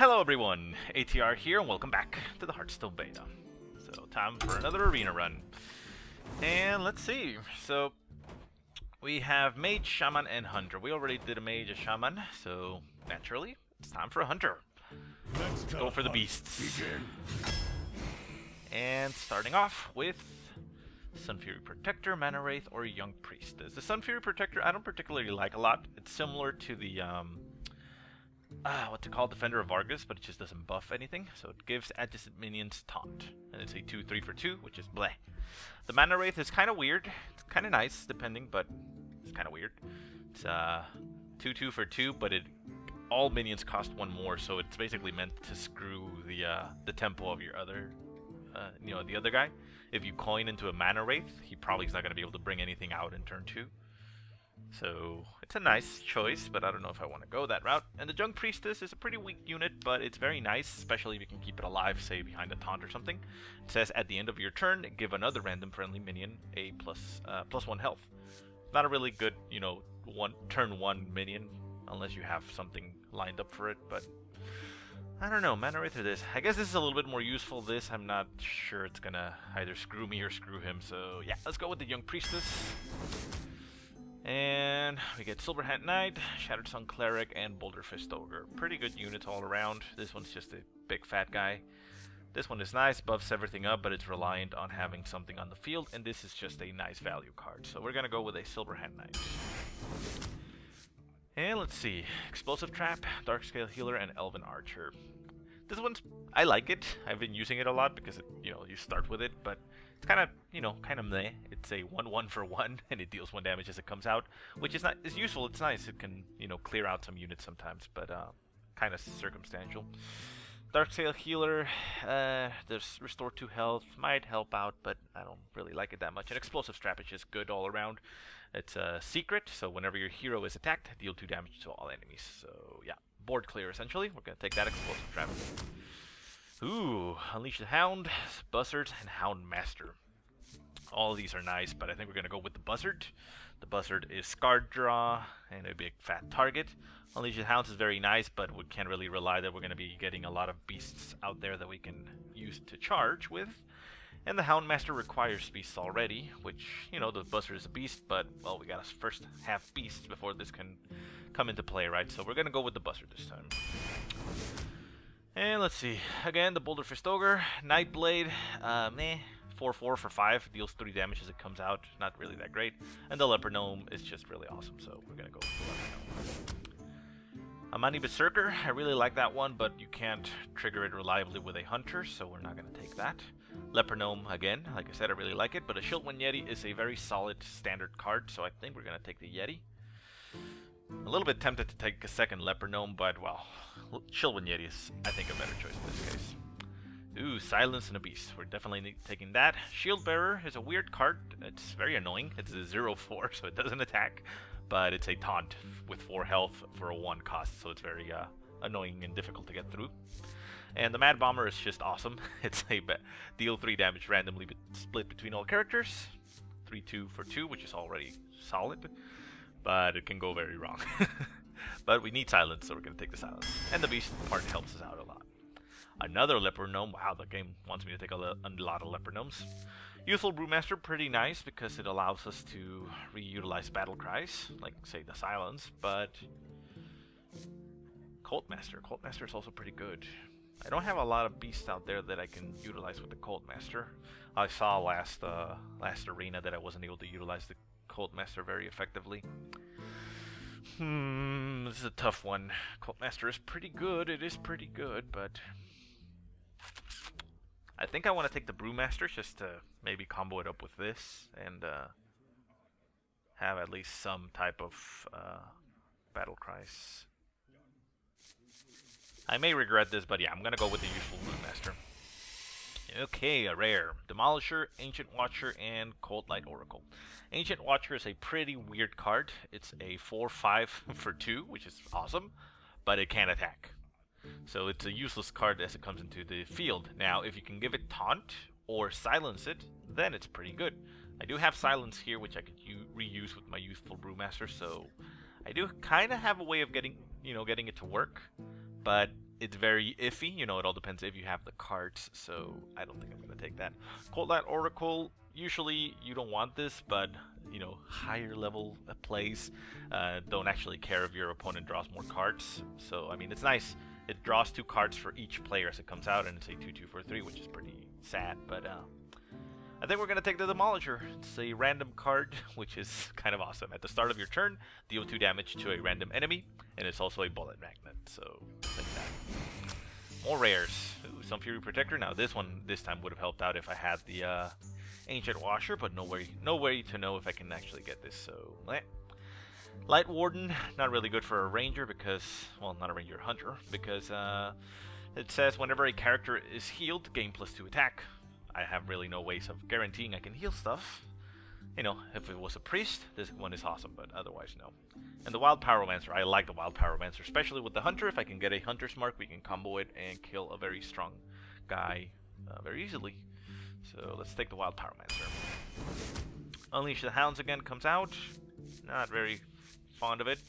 Hello everyone, ATR here, and welcome back to the Hearthstone Beta. So, time for another arena run. And let's see, so we have Mage, Shaman, and Hunter. We already did a Mage, a Shaman, so naturally, it's time for a Hunter. Let's go for the beasts. And starting off with Sunfury Protector, Mana Wraith, or Young Priestess. The Sunfury Protector I don't particularly like a lot. It's similar to the what's it called, Defender of Argus, but it just doesn't buff anything, so it gives adjacent minions taunt, and it's a 2/3 for 2, which is bleh. The Mana Wraith is kind of weird. It's kind of nice, depending, but it's kind of weird. It's 2/2 for 2, but all minions cost 1 more, so it's basically meant to screw the tempo of your other, the other guy. If you coin into a Mana Wraith, he probably is not going to be able to bring anything out in turn 2. So, it's a nice choice, but I don't know if I want to go that route. And the Young Priestess is a pretty weak unit, but it's very nice, especially if you can keep it alive, say, behind a taunt or something. It says, at the end of your turn, give another random friendly minion a plus 1 health. Not a really good, turn 1 minion, unless you have something lined up for it, but I don't know, Mana Wraith or this. I guess this is a little bit more useful. This, I'm not sure it's gonna either screw me or screw him, so yeah, let's go with the Young Priestess. And we get Silverhand Knight, Shattered Sun Cleric, and Boulder Fist Ogre. Pretty good units all around. This one's just a big fat guy. This one is nice, buffs everything up, but it's reliant on having something on the field, and this is just a nice value card. So we're gonna go with a Silverhand Knight. And let's see, Explosive Trap, Darkscale Healer, and Elven Archer. This one's, I like it. I've been using it a lot because you start with it, but it's kind of meh. It's a 1/1 for 1, and it deals 1 damage as it comes out, which is useful. It's nice. It can clear out some units sometimes, but kind of circumstantial. Darkscale Healer, there's Restore 2 health, might help out, but I don't really like it that much. And Explosive Trap is just good all around. It's a secret, so whenever your hero is attacked, deal 2 damage to all enemies. So yeah, board clear essentially. We're gonna take that Explosive Trap. Ooh, Unleash the Hound, Buzzard, and Hound Master. All of these are nice, but I think we're gonna go with the Buzzard. The Buzzard is Scarred Draw and a big fat target. Unleash the Hound is very nice, but we can't really rely that we're gonna be getting a lot of beasts out there that we can use to charge with. And the Hound Master requires beasts already, which, the Buzzard is a beast, but, well, we gotta first have beasts before this can come into play, right? So we're gonna go with the Buzzard this time. And let's see, again, the Boulder Fist Ogre, Nightblade, meh, 4/4 for 5, deals 3 damage as it comes out, not really that great. And the Leper Gnome is just really awesome, so we're gonna go with the Leper Gnome. Amani Berserker, I really like that one, but you can't trigger it reliably with a Hunter, so we're not gonna take that. Leper Gnome, again, like I said, I really like it, but a Shieldwind Yeti is a very solid standard card, so I think we're gonna take the Yeti. A little bit tempted to take a second Leper Gnome, but, well, Shieldwind Yeti is, I think, a better choice in this case. Ooh, Silence and a Beast. We're definitely taking that. Shield Bearer is a weird card. It's very annoying. It's a 0/4, so it doesn't attack, but it's a taunt with 4 health for a 1 cost, so it's very annoying and difficult to get through. And the Mad Bomber is just awesome. It's a deal 3 damage randomly split between all characters. 3/2 for 2, which is already solid, but it can go very wrong. But we need Silence, so we're going to take the Silence. And the Beast part helps us out a lot. Another Leper Gnome. Wow, the game wants me to take a lot of Leper Gnomes. Youthful Brewmaster, pretty nice because it allows us to reutilize battle cries, like, say, the Silence, but Cultmaster. Cultmaster is also pretty good. I don't have a lot of beasts out there that I can utilize with the Cultmaster. I saw last arena that I wasn't able to utilize the Cultmaster very effectively. This is a tough one. Cultmaster is pretty good. It is pretty good, but I think I want to take the Brewmaster just to maybe combo it up with this and have at least some type of battle cries. I may regret this, but yeah, I'm gonna go with the usual Brewmaster. Okay, a rare. Demolisher, Ancient Watcher, and Cold Light Oracle. Ancient Watcher is a pretty weird card. It's a 4/5 for 2, which is awesome, but it can't attack. So it's a useless card as it comes into the field. Now, if you can give it Taunt or Silence it, then it's pretty good. I do have Silence here, which I could reuse with my Youthful Brewmaster, so I do kind of have a way of getting it to work, but it's very iffy. You know, it all depends if you have the cards, so I don't think I'm going to take that. Cold Light Oracle, usually you don't want this, but, you know, higher level plays don't actually care if your opponent draws more cards. So, I mean, it's nice. It draws 2 cards for each player as it comes out, and it's a 2/2 for 3, which is pretty sad, but I think we're going to take the Demolisher. It's a random card, which is kind of awesome. At the start of your turn, deal 2 damage to a random enemy, and it's also a bullet magnet, so like that. More rares. Ooh, some Fury Protector. Now this time would have helped out if I had the Ancient Washer, but no way to know if I can actually get this, so Light Warden, not really good for a Ranger because, well, not a Ranger, Hunter, because it says whenever a character is healed, gain +2 attack. I have really no ways of guaranteeing I can heal stuff. You know, if it was a priest, this one is awesome, but otherwise, no. And the Wild Pyromancer, I like the Wild Pyromancer, especially with the Hunter. If I can get a Hunter's Mark, we can combo it and kill a very strong guy very easily. So let's take the Wild Pyromancer. Unleash the Hounds again comes out. Not very fond of it.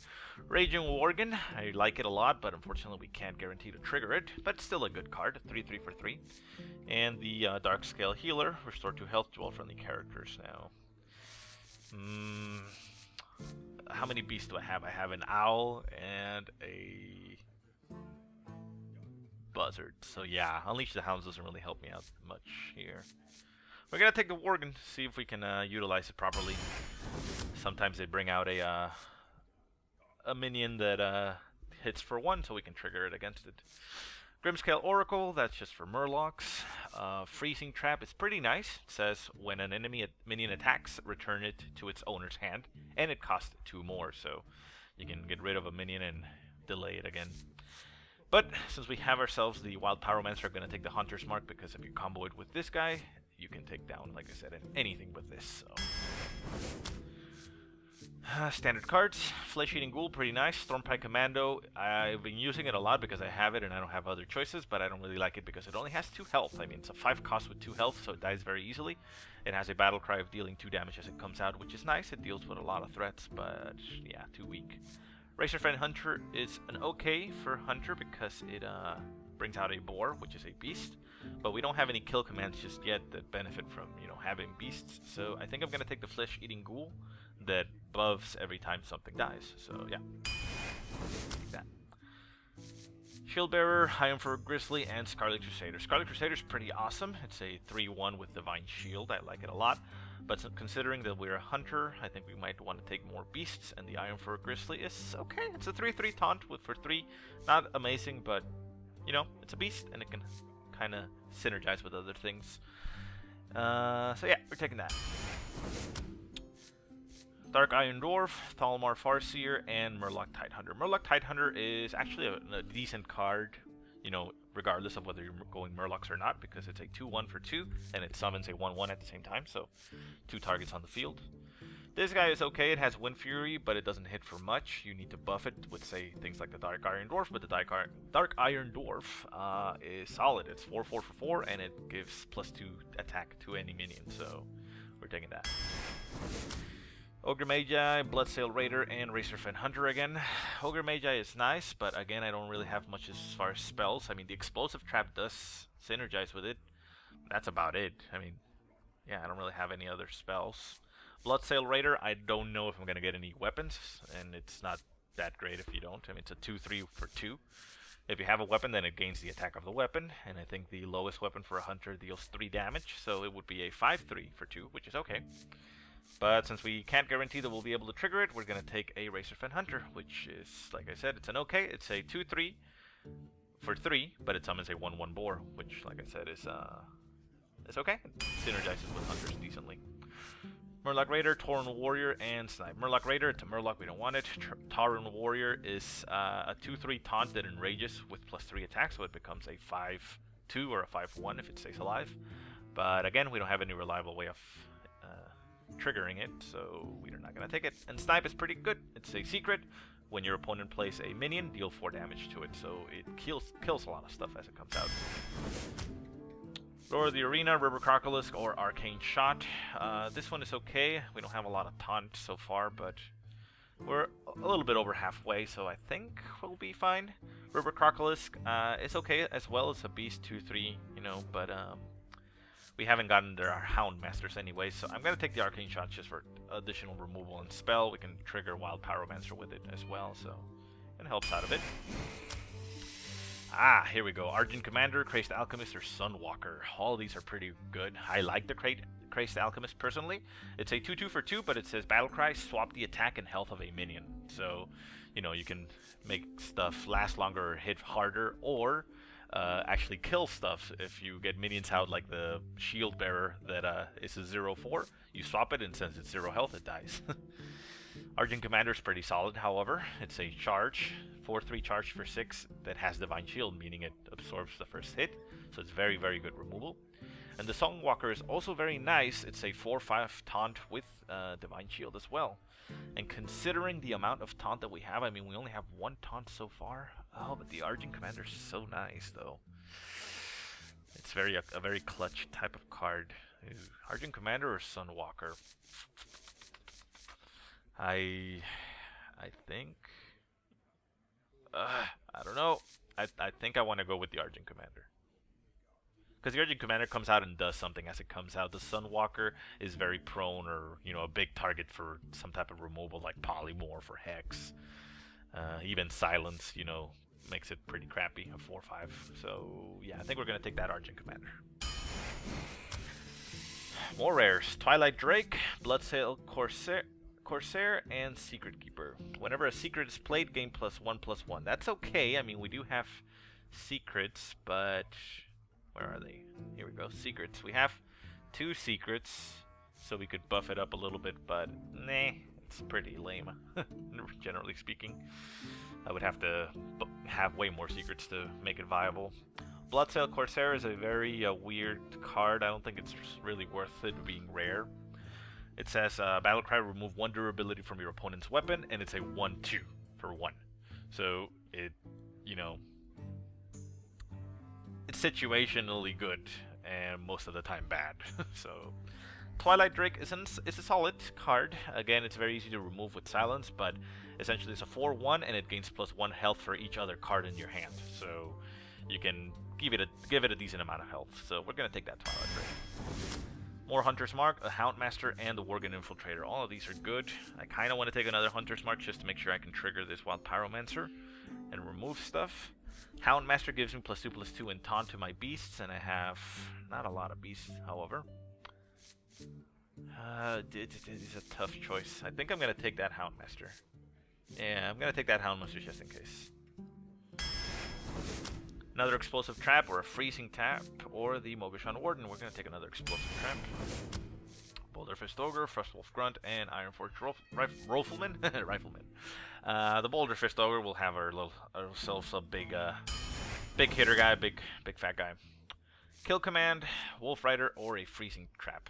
Raging Worgen, I like it a lot, but unfortunately we can't guarantee to trigger it. But still a good card, 3/3 for 3. And the Dark Scale Healer, restore 2 health to all friendly characters now. How many beasts do I have? I have an owl and a buzzard. So yeah, Unleash the Hounds doesn't really help me out much here. We're gonna take the Worgen, see if we can utilize it properly. Sometimes they bring out a minion that hits for 1, so we can trigger it against it. Grimscale Oracle, that's just for Murlocs. Freezing Trap is pretty nice. It says when an enemy minion attacks, return it to its owner's hand, and it costs 2 more, so you can get rid of a minion and delay it again. But since we have ourselves the Wild Pyromancer, I'm going to take the Hunter's Mark, because if you combo it with this guy, you can take down, like I said, anything with this. So. Standard cards. Flesh-Eating Ghoul, pretty nice. Stormpike Commando, I've been using it a lot because I have it and I don't have other choices, but I don't really like it because it only has 2 health. I mean, it's a 5 cost with 2 health, so it dies very easily. It has a battle cry of dealing 2 damage as it comes out, which is nice. It deals with a lot of threats, but yeah, too weak. Razorfen Hunter is an okay for Hunter because it brings out a Boar, which is a beast, but we don't have any kill commands just yet that benefit from, you know, having beasts, so I think I'm going to take the Flesh-Eating Ghoul that buffs every time something dies, so yeah. Like that. Shieldbearer, High for Grizzly, and Scarlet Crusader. Scarlet Crusader is pretty awesome. It's a 3/1 with Divine Shield. I like it a lot. But considering that we're a hunter, I think we might want to take more beasts, and the Iron for Grizzly is okay. It's a 3/3 taunt for 3. Not amazing, but, you know, it's a beast, and it can kind of synergize with other things. So yeah, we're taking that. Dark Iron Dwarf, Thalmor Farseer, and Murloc Tidehunter. Murloc Tidehunter is actually a decent card, you know, regardless of whether you're going Murlocs or not, because it's a 2/1 for 2, and it summons a 1/1 at the same time, so 2 targets on the field. This guy is okay. It has Wind Fury, but it doesn't hit for much. You need to buff it with, say, things like the Dark Iron Dwarf, but the Dark Iron Dwarf is solid. It's 4/4 for 4, and it gives +2 attack to any minion, so we're taking that. Ogre Magi, Bloodsail Raider, and Razorfen Hunter again. Ogre Magi is nice, but again, I don't really have much as far as spells. I mean, the Explosive Trap does synergize with it. That's about it. I mean, yeah, I don't really have any other spells. Bloodsail Raider, I don't know if I'm going to get any weapons, and it's not that great if you don't. I mean, it's a 2/3 for 2. If you have a weapon, then it gains the attack of the weapon, and I think the lowest weapon for a hunter deals 3 damage, so it would be a 5/3 for 2, which is okay. But since we can't guarantee that we'll be able to trigger it, we're going to take a Razorfen Hunter, which is, like I said, it's an okay. It's a 2/3 for 3, but it summons a 1/1 Boar, which, like I said, is okay. It synergizes with Hunters decently. Murloc Raider, Tauren Warrior, and Snipe. Murloc Raider, it's a Murloc, we don't want it. Tauren Warrior is a 2/3 taunt that enrages with +3 attack, so it becomes a 5/2 or a 5/1 if it stays alive. But again, we don't have any reliable way of triggering it, so we're not going to take it. And Snipe is pretty good. It's a secret. When your opponent plays a minion, deal 4 damage to it, so it kills a lot of stuff as it comes out. Roar of the Arena, River Crocolisk, or Arcane Shot. This one is okay. We don't have a lot of taunt so far, but we're a little bit over halfway, so I think we'll be fine. River Crocolisk is okay as well as a beast 2/3, you know, but we haven't gotten there our Hound Masters anyway, so I'm gonna take the Arcane Shot just for additional removal and spell. We can trigger Wild Pyromancer with it as well, so it helps out a bit. Ah, here we go. Argent Commander, Crazed Alchemist, or Sunwalker. All of these are pretty good. I like the Crazed Alchemist personally. It's a 2/2 for 2, but it says Battlecry, swap the attack and health of a minion. So, you know, you can make stuff last longer or hit harder, or actually kill stuff. If you get minions out like the Shield Bearer that is a 0/4, you swap it, and since it's 0 health, it dies. Argent Commander is pretty solid, however. It's a charge, 4/3 charge for 6 that has Divine Shield, meaning it absorbs the first hit, so it's very, very good removal. And the Songwalker is also very nice. It's a 4/5 taunt with Divine Shield as well. And considering the amount of taunt that we have, I mean, we only have 1 taunt so far. Oh, but the Argent Commander is so nice, though. It's a very clutch type of card. Argent Commander or Sunwalker? I think... I don't know. I think I want to go with the Argent Commander. Because the Argent Commander comes out and does something as it comes out. The Sunwalker is very prone, or, you know, a big target for some type of removal like Polymorph or Hex. Even Silence, you know, makes it pretty crappy, a 4/5. So, yeah, I think we're going to take that Argent Commander. More rares. Twilight Drake, Bloodsail Corsair, and Secret Keeper. Whenever a secret is played, gain +1/+1. That's okay. I mean, we do have secrets, but... where are they? Here we go. Secrets. We have 2 secrets, so we could buff it up a little bit, but nah, it's pretty lame, generally speaking. I would have to have way more secrets to make it viable. Bloodsail Corsair is a very weird card. I don't think it's really worth it being rare. It says, Battlecry, remove 1 durability from your opponent's weapon, and it's a 1/2 for 1. So, it, you know... it's situationally good, and most of the time bad. So, Twilight Drake is a solid card. Again, it's very easy to remove with Silence, but essentially it's a 4/1, and it gains +1 health for each other card in your hand. So, you can give it a decent amount of health. So, we're gonna take that Twilight Drake. More Hunter's Mark, a Houndmaster, and the Worgen Infiltrator. All of these are good. I kind of want to take another Hunter's Mark just to make sure I can trigger this Wild Pyromancer and remove stuff. Houndmaster gives me +2/+2 in taunt to my beasts, and I have not a lot of beasts, however. It's a tough choice. I think I'm going to take that Houndmaster. Yeah, I'm going to take that Houndmaster just in case. Another Explosive Trap, or a Freezing Tap, or the Mogashan Warden. We're going to take another Explosive Trap. Boulder Fist Ogre, Frostwolf Grunt, and Ironforge Rifleman. Rifleman. The Boulder Fist Ogre will have ourselves a big hitter guy, big fat guy. Kill Command, Wolf Rider, or a Freezing Trap.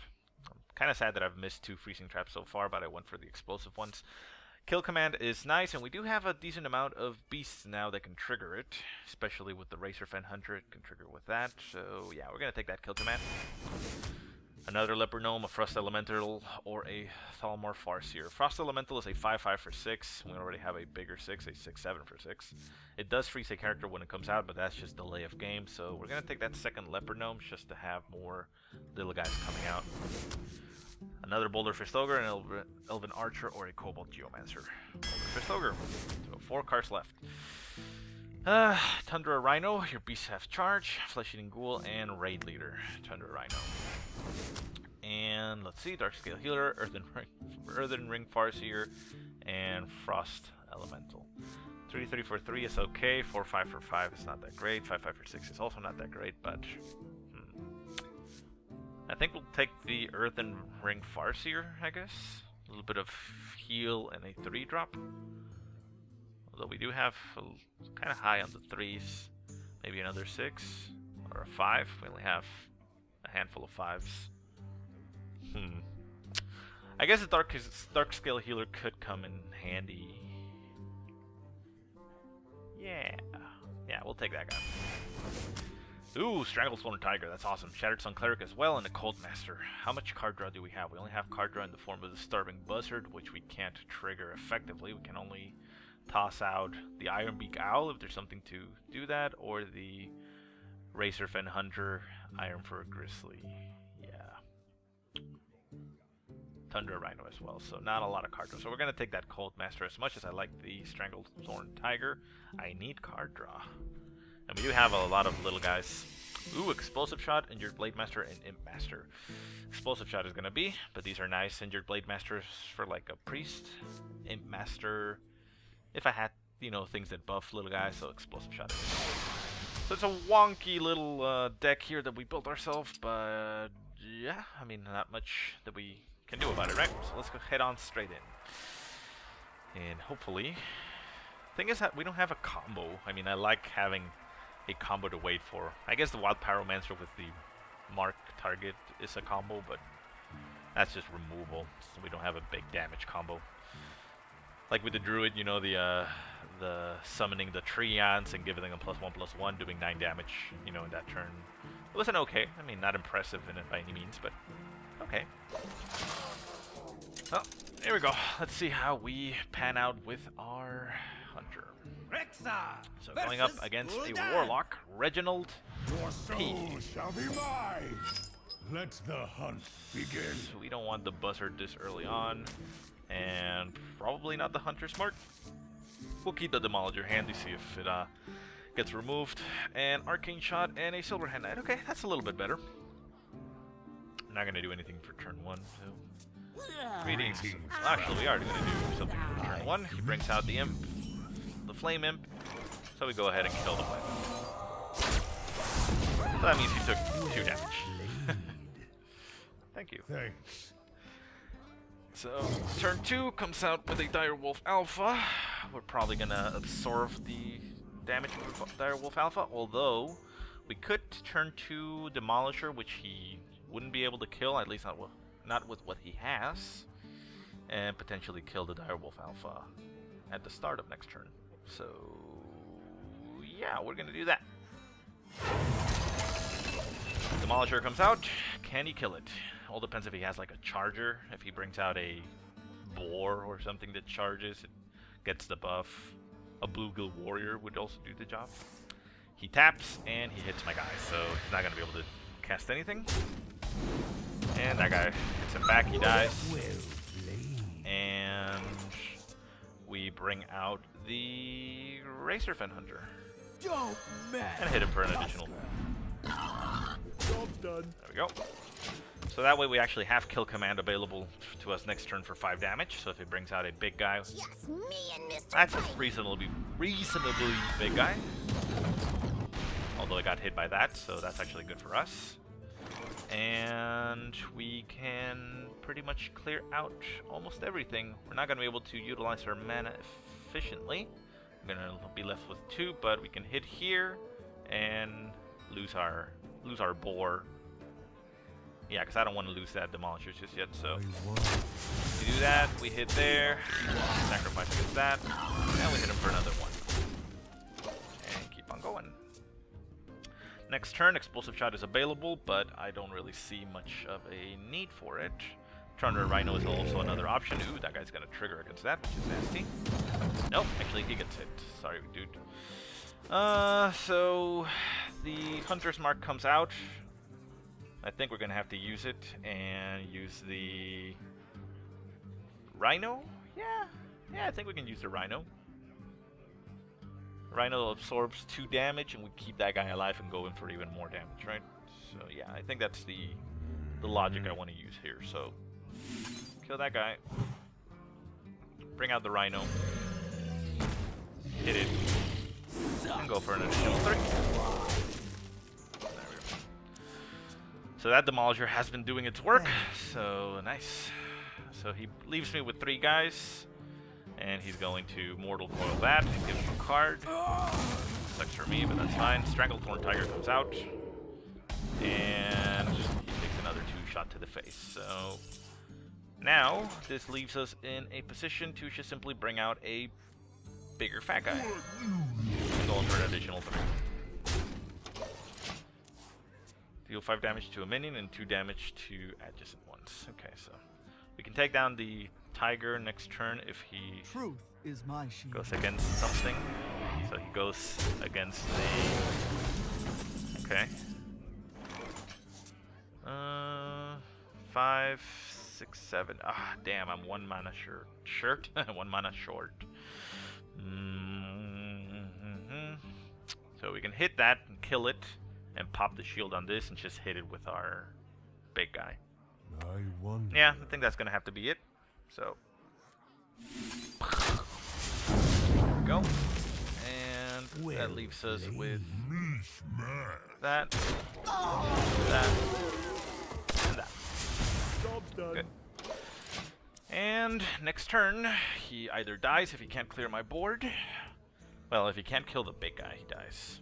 I'm kind of sad that I've missed 2 Freezing Traps so far, but I went for the explosive ones. Kill Command is nice, and we do have a decent amount of beasts now that can trigger it, especially with the Racer Fen Hunter. It can trigger with that, so yeah, we're going to take that Kill Command. Another Leopard Gnome, a Frost Elemental, or a Thalmor Farseer. Frost Elemental is a 5/5 for 6. We already have a bigger 6, a 6/7 for 6. It does freeze a character when it comes out, but that's just delay of game, so we're going to take that second Leopard Gnome just to have more little guys coming out. Another Boulder Fist Ogre, an Elven Archer, or a Cobalt Geomancer. Boulder Fist Ogre. So 4 cards left. Tundra Rhino, your beasts have charge, Flesh Eating Ghoul, and Raid Leader. Tundra Rhino. And let's see, Darkscale Healer, Earthen Ring Farseer, and Frost Elemental. 3/3 for 3 is okay. 4/5 for 5 is not that great. 5/5 for 6 is also not that great, but I think we'll take the Earthen Ring Farseer, I guess. A little bit of heal and a 3-drop. Although we do have kind of high on the 3s. Maybe another 6 or a 5. We only have a handful of 5s. I guess the Darkscale Healer could come in handy. Yeah, we'll take that guy. Ooh, Stranglethorn Tiger, that's awesome. Shattered Sun Cleric as well, and a Cold Master. How much card draw do we have? We only have card draw in the form of the Starving Buzzard, which we can't trigger effectively. We can only toss out the Iron Beak Owl if there's something to do that, or the Racerfen Hunter, Iron Fur Grizzly. Yeah. Tundra Rhino as well, so not a lot of card draw. So we're going to take that Cold Master. As much as I like the Strangled Thorn Tiger, I need card draw. And we do have a lot of little guys. Ooh, Explosive Shot, Injured Blade Master, and Imp Master. Explosive Shot is going to be, but these are nice. Injured Blade Masters for like a Priest. Imp Master, if I had, you know, things that buff little guys, so Explosive Shot is good. So it's a wonky little deck here that we built ourselves, but yeah, I mean, not much that we can do about it, right? So let's go head on straight in. And hopefully, thing is that we don't have a combo. I mean, I like having a combo to wait for. I guess the Wild Pyromancer with the mark target is a combo, but that's just removal, so we don't have a big damage combo. Like with the Druid, you know, the summoning the Treants and giving them +1/+1, doing 9 damage, you know, in that turn. It wasn't okay. I mean, not impressive in it by any means, but okay. Well, here we go. Let's see how we pan out with our Hunter. So going up against a Warlock, Reginald P. Shall be mine. Let the hunt begin. So we don't want the Buzzard this early on, and probably not the Hunter Smart. We'll keep the Demolisher handy, see if it gets removed. And Arcane Shot and a Silverhand Knight. Okay, that's a little bit better. I'm not going to do anything for turn 1, so... Greetings. Well, actually, we are going to do something for turn 1. He brings out the Imp, the Flame Imp, so we go ahead and kill the Flame Imp. So that means he took 2 damage. Thank you. Thanks. So, turn 2 comes out with a Direwolf Alpha. We're probably going to absorb the damage from Direwolf Alpha, although we could turn 2 Demolisher, which he wouldn't be able to kill, at least not with what he has, and potentially kill the Direwolf Alpha at the start of next turn. So, yeah, we're going to do that. Demolisher comes out. Can he kill it? All depends if he has like a charger. If he brings out a boar or something that charges, it gets the buff. A Bluegill Warrior would also do the job. He taps and he hits my guy, so he's not going to be able to cast anything. And that guy hits him back, he dies. And we bring out the Racerfen Hunter. And hit him for an additional. Job's done. There we go. So that way we actually have kill command available to us next turn for 5 damage. So if it brings out a big guy, Just me and Mr. that's a reasonably big guy. Although I got hit by that, so that's actually good for us. And we can pretty much clear out almost everything. We're not going to be able to utilize our mana efficiently. We're going to be left with 2, but we can hit here and lose our boar. Yeah, because I don't want to lose that Demolisher just yet, so we do that, we hit there, sacrifice against that, and we hit him for another 1. And keep on going. Next turn, Explosive Shot is available, but I don't really see much of a need for it. Thunder Rhino is also another option. Ooh, that guy's going to trigger against that, which is nasty. Nope, actually he gets hit. Sorry, dude. So the Hunter's Mark comes out. I think we're going to have to use it and use the Rhino. Yeah, I think we can use the Rhino. Rhino absorbs 2 damage and we keep that guy alive and go in for even more damage, right? So yeah, I think that's the logic I want to use here. So kill that guy. Bring out the Rhino. Hit it. And go for an additional 3. So that Demolisher has been doing its work, so nice. So he leaves me with 3 guys, and he's going to Mortal Coil that and give him a card. Sucks for me, but that's fine. Strangled Thorn Tiger comes out, and he takes another 2-shot to the face. So now this leaves us in a position to just simply bring out a bigger fat guy. Going for an additional 3. Deal 5 damage to a minion and 2 damage to adjacent ones. Okay, so we can take down the tiger next turn if he is my shield. Goes against something. So he goes against the... Okay. 5, 6, 7. Ah, damn, I'm 1 mana short. 1 mana short. So we can hit that and kill it and pop the shield on this and just hit it with our big guy. I wonder. Yeah, I think that's gonna have to be it. So there we go. And that leaves us with that, that, and that. Job's done. Good. And next turn, he either dies if he can't clear my board. Well, if he can't kill the big guy, he dies.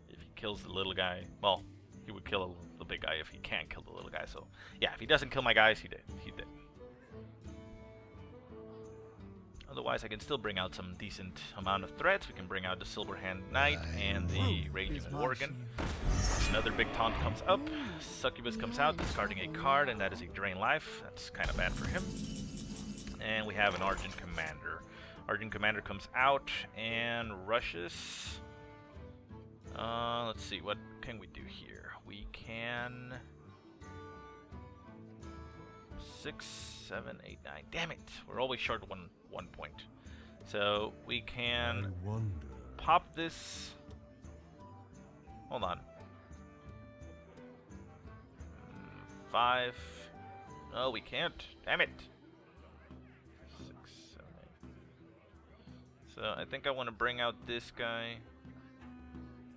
If he kills the little guy, well, he would kill the big guy if he can't kill the little guy. So, yeah, if he doesn't kill my guys, he did. He did. Otherwise, I can still bring out some decent amount of threats. We can bring out the Silverhand Knight and the Raging Worgen. Another big taunt comes up. Succubus comes out, discarding a card, and that is a Drain Life. That's kind of bad for him. And we have an Argent Commander. Argent Commander comes out and rushes. Let's see, what can we do here? We can... 6, 7, 8, 9. Damn it! We're always short one point. So we can I wonder. pop this. Hold on. 5. No, we can't. Damn it. 6, 7, 8. So I think I want to bring out this guy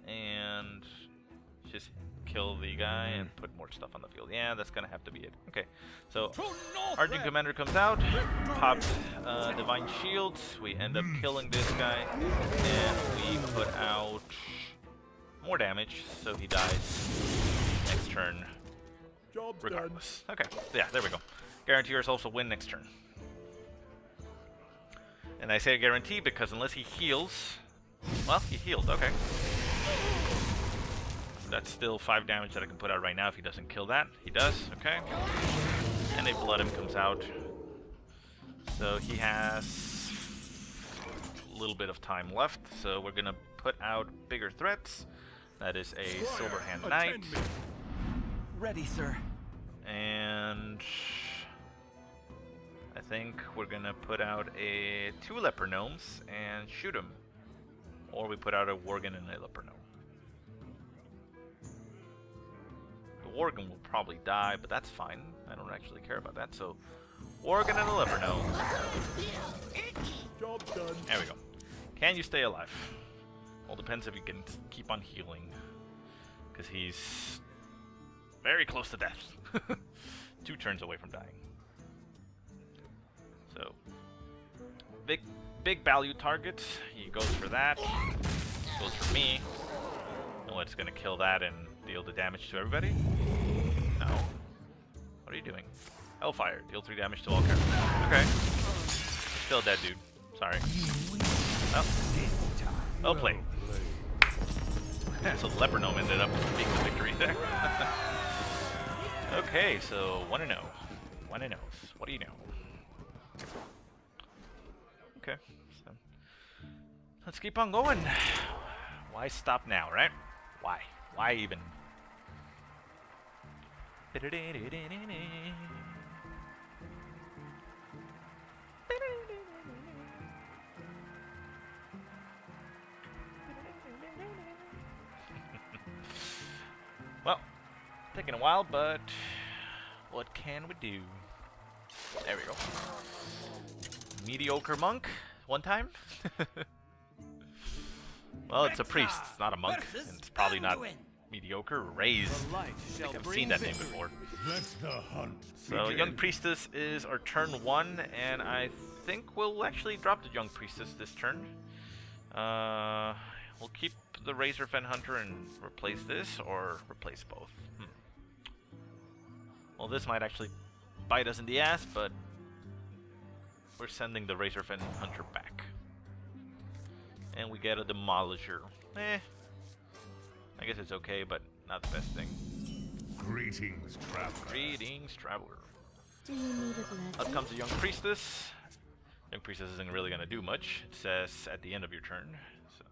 and just kill the guy and put more stuff on the field. Yeah, that's gonna have to be it. Okay, so Argent Commander comes out, pops Divine Shields. We end up killing this guy, and we put out more damage, so he dies next turn. Job's Regardless. Okay, yeah, there we go. Guarantee ourselves a win next turn. And I say guarantee because unless he heals, well, he healed. Okay. That's still 5 damage that I can put out right now if he doesn't kill that. He does, okay. And a Blood Him comes out. So he has a little bit of time left. So we're gonna put out bigger threats. That is a Silverhand Knight. Ready, sir. And I think we're gonna put out a 2 Leper Gnomes and shoot him. Or we put out a Worgen and a Leper Gnome. Worgen will probably die, but that's fine. I don't actually care about that. So, Worgen and a Leper Gnome. Job's done. There we go. Can you stay alive? Well, depends if you can keep on healing, because he's very close to death. 2 turns away from dying. So, big value targets. He goes for that. Goes for me. No, it's gonna kill that and deal the damage to everybody? No. What are you doing? Hellfire. Deal 3 damage to all characters. Okay. Still dead, dude. Sorry. Oh. Well played. So the Leper Gnome ended up being the victory there. Okay, so 1-0. 1-0. What do you know? Okay. So let's keep on going. Why stop now, right? Why? Why even? Well, taking a while, but what can we do? There we go. Mediocre monk, one time. Well, it's a priest, it's not a monk, and it's probably not mediocre. Raised. I think I've seen that name before. Let the hunt So, begin. Young Priestess is our turn 1, and I think we'll actually drop the Young Priestess this turn. We'll keep the Razorfen Hunter and replace this, or replace both. Well, this might actually bite us in the ass, but we're sending the Razorfen Hunter back. And we get a Demolisher. I guess it's okay, but not the best thing. Greetings, traveler. Greetings, traveler. Do you need a blessing? Up comes a Young Priestess. Young Priestess isn't really going to do much. It says at the end of your turn. So.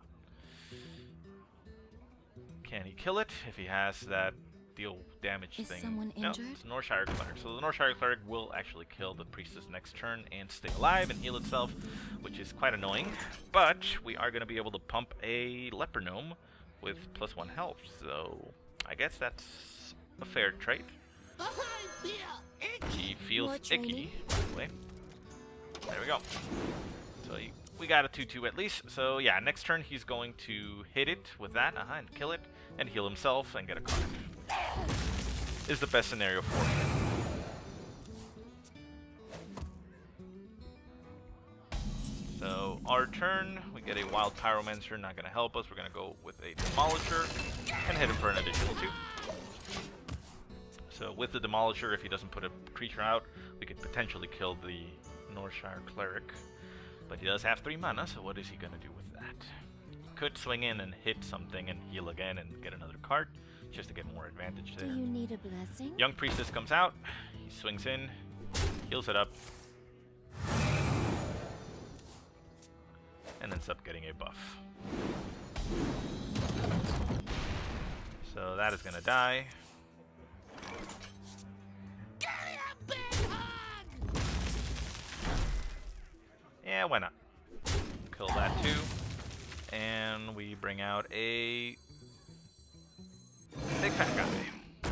Can he kill it if he has that deal damage Is thing? someone No, injured? it's Northshire Cleric. So the Northshire Cleric will actually kill the Priestess next turn and stay alive and heal itself, which is quite annoying. But we are going to be able to pump a Leper Gnome with +1 health. So I guess that's a fair trade. He feels More icky, training? by the way. There we go. So we got a 2/2 at least. So yeah, next turn he's going to hit it with that, and kill it, and heal himself and get a card. Is the best scenario for him. So our turn, we get a Wild Pyromancer, not gonna help us. We're gonna go with a Demolisher and hit him for an additional 2. So with the Demolisher, if he doesn't put a creature out, we could potentially kill the Northshire Cleric. But he does have 3 mana, so what is he going to do with that? He could swing in and hit something and heal again and get another card, just to get more advantage Do there. you need a blessing? Young Priestess comes out, he swings in, heals it up, and ends up getting a buff. So that is going to die. Yeah, why not? Kill that too. And we bring out a big fat guy.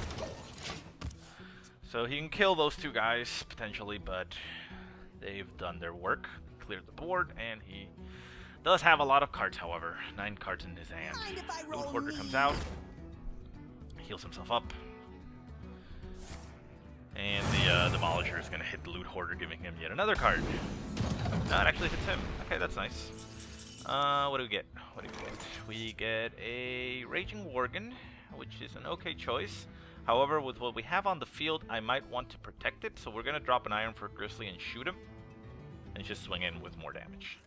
So he can kill those 2 guys, potentially, but they've done their work, cleared the board, and he does have a lot of cards, however. 9 cards in his hand. Loot Hoarder comes out, heals himself up, and the Demolisher is going to hit the Loot Hoarder, giving him yet another card. No, it actually hits him. Okay, that's nice. What do we get? What do we get? We get a Raging Worgen, which is an okay choice. However, with what we have on the field, I might want to protect it, so we're going to drop an Iron for Grizzly and shoot him, and just swing in with more damage.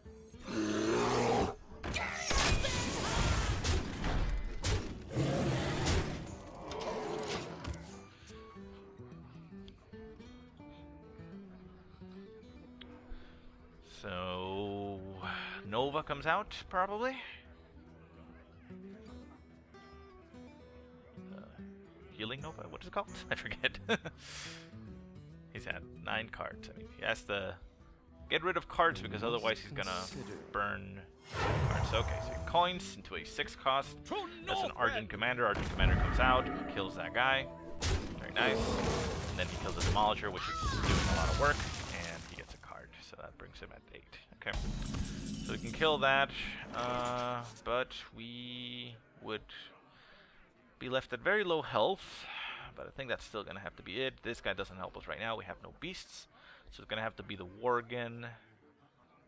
So Nova comes out, probably. Healing Nova? What is it called? I forget. He's had 9 cards. I mean, he has to get rid of cards because otherwise he's gonna burn cards. Okay, so he coins into a 6 cost. That's an Argent Commander. Argent Commander comes out, kills that guy. Very nice. And then he kills the Demolisher, which is doing a lot of work, and he gets a card. So that brings him at 8. Okay. So we can kill that, but we would be left at very low health, but I think that's still going to have to be it. This guy doesn't help us right now. We have no beasts, so it's going to have to be the Worgen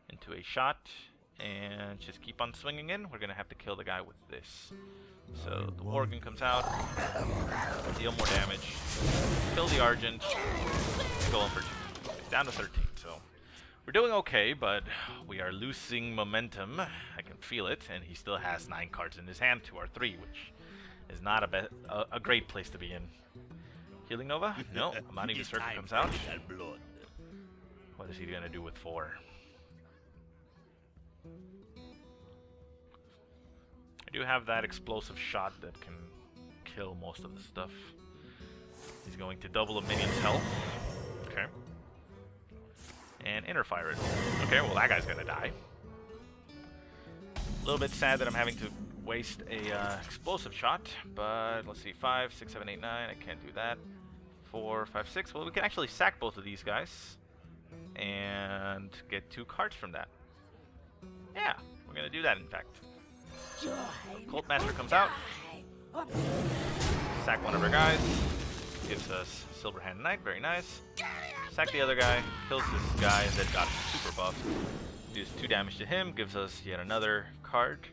into a shot, and just keep on swinging in. We're going to have to kill the guy with this. So the Worgen comes out, deal more damage, kill the Argent, go in for 2. Down to 13, so we're doing okay, but we are losing momentum. I can feel it, and he still has 9 cards in his hand to our 3, which is not a great place to be in. Healing Nova? No. Amani Berserker comes out. What is he going to do with 4? I do have that explosive shot that can kill most of the stuff. He's going to double a minion's health. Okay. And inner fire it. Okay, well that guy's going to die. A little bit sad that I'm having to waste a explosive shot, but let's see, 5, 6, 7, 8, 9, I can't do that. 4, 5, 6, well we can actually sack both of these guys and get 2 cards from that. Yeah, we're gonna do that in fact. So, Cult Master comes out, sack one of our guys, gives us Silverhand Knight, very nice. Sack the other guy, kills this guy, and then got super buffed. Deals 2 damage to him, gives us yet another card.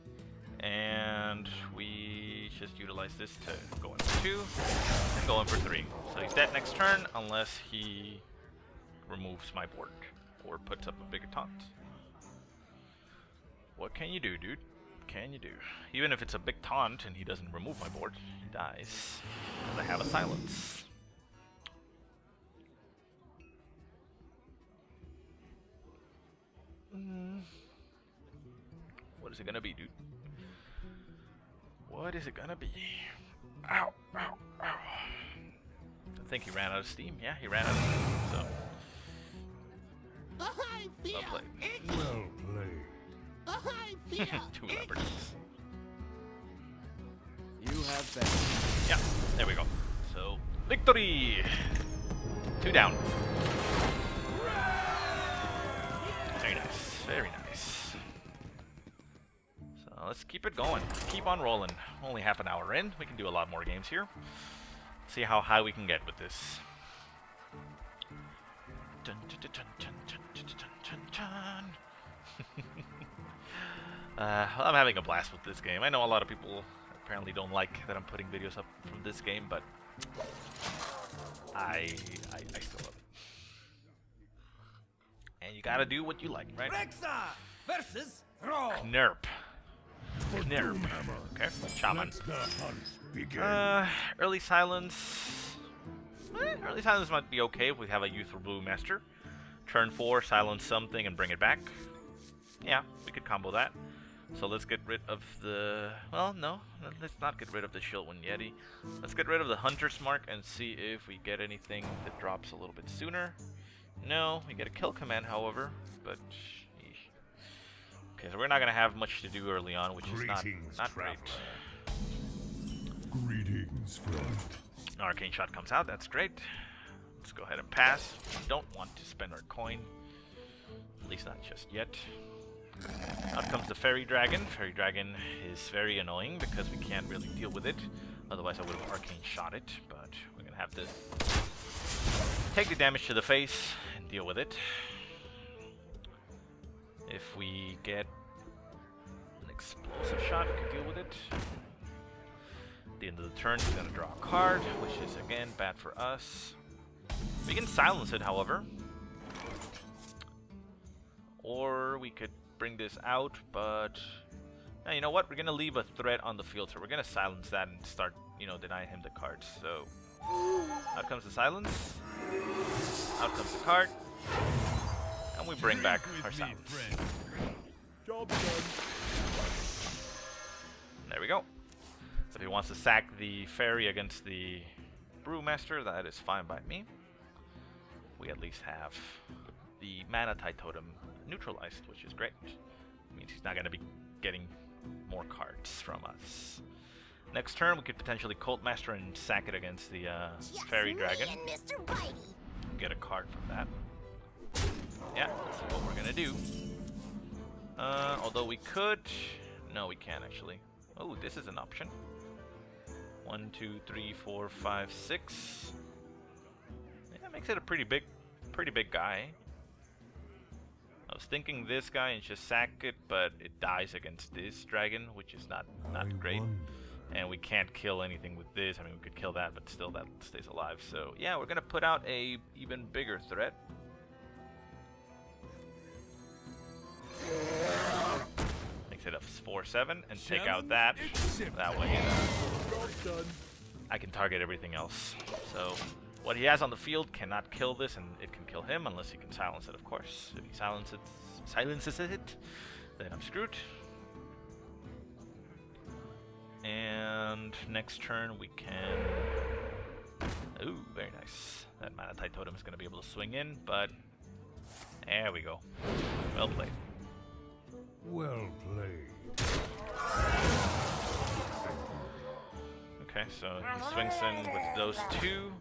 And we just utilize this to go in for 2 and go in for 3. So he's dead next turn unless he removes my board or puts up a bigger taunt. What can you do, dude? Can you do? Even if it's a big taunt and he doesn't remove my board, he dies. Because I have a silence. What is it gonna be, dude? What is it gonna be? Ow, ow, ow. I think he ran out of steam. Yeah, he ran out of steam, so. Well played. Well played. 2 leopards. You have faith. Yeah, there we go. So, victory! 2 down. Very nice, very nice. So let's keep it going. Keep on rolling. Only half an hour in. We can do a lot more games here. See how high we can get with this. Dun, dun, dun, dun, dun, dun, dun, dun, dun. I'm having a blast with this game. I know a lot of people apparently don't like that I'm putting videos up from this game, but I still love it. And you gotta do what you like, right? Rexa versus Throw. Knurp. Knurp. Okay, Shaman. Let the hunt begin. Early silence. Early silence might be okay if we have a Youthful Blue Master. Turn 4, silence something and bring it back. Yeah, we could combo that. So let's get rid of the... Well, no. Let's not get rid of the Shieldwind Yeti. Let's get rid of the Hunter's Mark and see if we get anything that drops a little bit sooner. No, we get a kill command, however. But... Eesh. Okay, so we're not going to have much to do early on, which is not great. Greetings, friend. Arcane Shot comes out, that's great. Let's go ahead and pass. We don't want to spend our coin. At least not just yet. Out comes the Fairy Dragon. Fairy Dragon is very annoying because we can't really deal with it. Otherwise I would have Arcane Shot it, but we're going to have to take the damage to the face and deal with it. If we get an Explosive Shot, we can deal with it. At the end of the turn, he's going to draw a card, which is again bad for us. We can silence it, however. Or we could bring this out, but now, you know what? We're going to leave a threat on the field, so we're going to silence that and start, denying him the cards. So, out comes the silence. Out comes the card. And we bring back our silence. Job done. There we go. So if he wants to sack the fairy against the Brewmaster, that is fine by me. We at least have the Mana Tide Totem neutralized, which is great. Means he's not going to be getting more cards from us. Next turn, we could potentially Cult Master and sack it against the Fairy Dragon. Get a card from that. Yeah, that's what we're going to do. Although we could... No, we can't actually. Oh, this is an option. 1, 2, 3, 4, 5, 6. Yeah, makes it a pretty big guy. I was thinking this guy and just sack it, but it dies against this dragon, which is not great. And we can't kill anything with this. I mean, we could kill that, but still that stays alive. So yeah, we're gonna put out a even bigger threat. Makes it a 4/7 and take out that. That way, I can target everything else. So what he has on the field cannot kill this, and it can kill him unless he can silence it, of course. If he silences it, then I'm screwed. And next turn we can... Ooh, very nice. That Mana Tide Totem is going to be able to swing in, but... There we go. Well played. Well played. Okay, so he swings in with those two.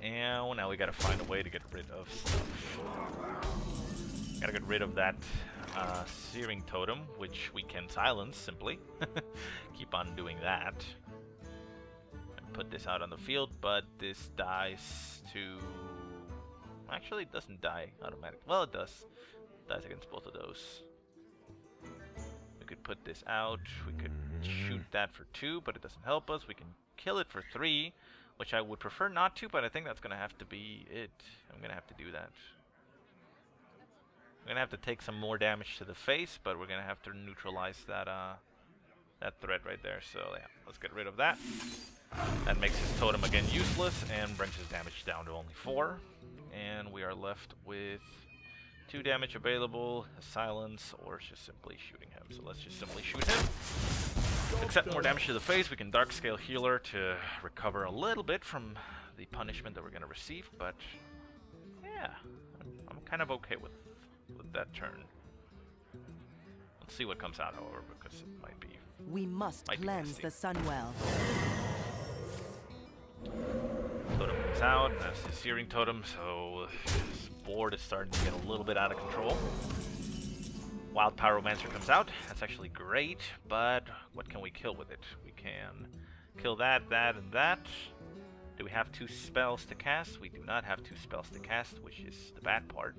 And now we gotta find a way to get rid of stuff. Gotta get rid of that Searing Totem, which we can silence simply. Keep on doing that. And put this out on the field, but this dies to... Actually, it doesn't die automatically. Well, it does. It dies against both of those. We could put this out. We could shoot that for 2, but it doesn't help us. We can kill it for 3. Which I would prefer not to, but I think that's going to have to be it. I'm going to have to do that. I'm going to have to take some more damage to the face, but we're going to have to neutralize that that threat right there. So yeah, let's get rid of that. That makes his totem again useless and brings his damage down to only 4. And we are left with 2 damage available, a silence, or just simply shooting him. So let's just simply shoot him. Accept more damage to the face. We can Dark Scale Healer to recover a little bit from the punishment that we're going to receive, but yeah, I'm kind of okay with that turn. Let's see what comes out, however, because it might be... We must cleanse the Sunwell. Totem comes out, and that's the Searing Totem, so this board is starting to get a little bit out of control. Wild Pyromancer comes out. That's actually great, but what can we kill with it? We can kill that, that, and that. Do we have 2 spells to cast? We do not have 2 spells to cast, which is the bad part.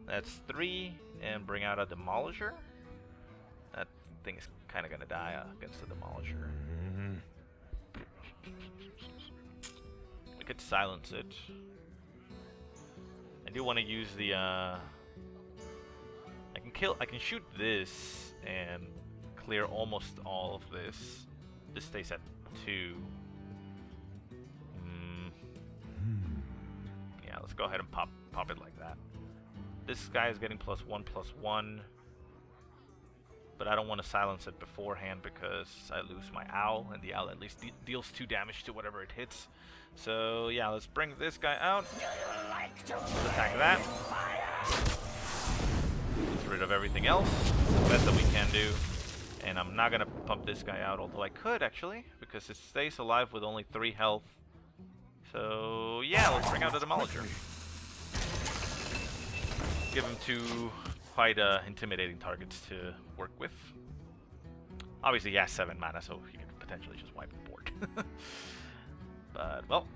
That's 3, and bring out a Demolisher. That thing is kind of going to die against the Demolisher. We could silence it. I do want to use the... I can shoot this and clear almost all of this. This stays at 2. Yeah, let's go ahead and pop it like that. This guy is getting +1/+1, but I don't want to silence it beforehand because I lose my owl, and the owl at least deals 2 damage to whatever it hits. So yeah, let's bring this guy out. Let's attack that. Gets rid of everything else. It's the best that we can do. And I'm not gonna pump this guy out, although I could actually, because it stays alive with only 3 health. So yeah, let's bring out the Demolisher. Give him 2 quite intimidating targets to work with. Obviously he has 7 mana, so he could potentially just wipe the board. But well,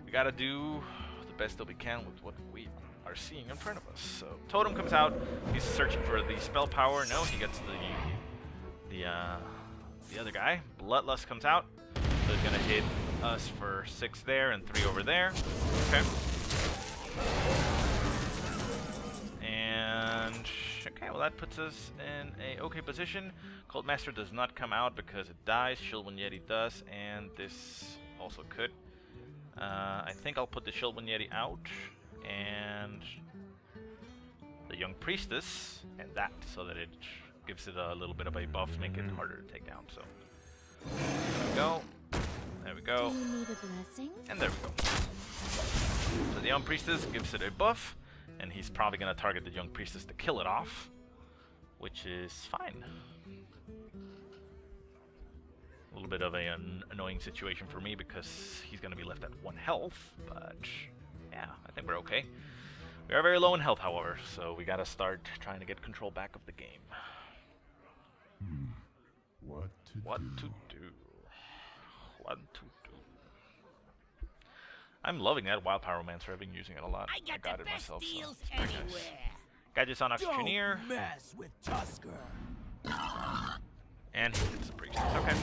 we gotta do the best that we can with what we are seeing in front of us. So Totem comes out. He's searching for the spell power. No, he gets the other guy. Bloodlust comes out. So he's gonna hit us for 6 there and 3 over there. Okay. And okay, well that puts us in a okay position. Cold Master does not come out because it dies. Shieldwind Yeti does, and this also could. I think I'll put the Shieldwind Yeti out and the Young Priestess and that, so that it gives it a little bit of a buff, make it harder to take down. So there we go. There we go. Do you need a blessing? And there we go. So the Young Priestess gives it a buff, and he's probably going to target the Young Priestess to kill it off, which is fine. A little bit of an annoying situation for me because he's going to be left at 1 health, but yeah, I think we're okay. We are very low in health, however, so we got to start trying to get control back of the game. What to do? What to do? I'm loving that Wild Pyromancer. I've been using it a lot. I got it the best myself, deals so it's pretty anywhere. nice. Gadgets on Auctioneer. Don't mess with Tusker. And he hits the Priestess. Okay.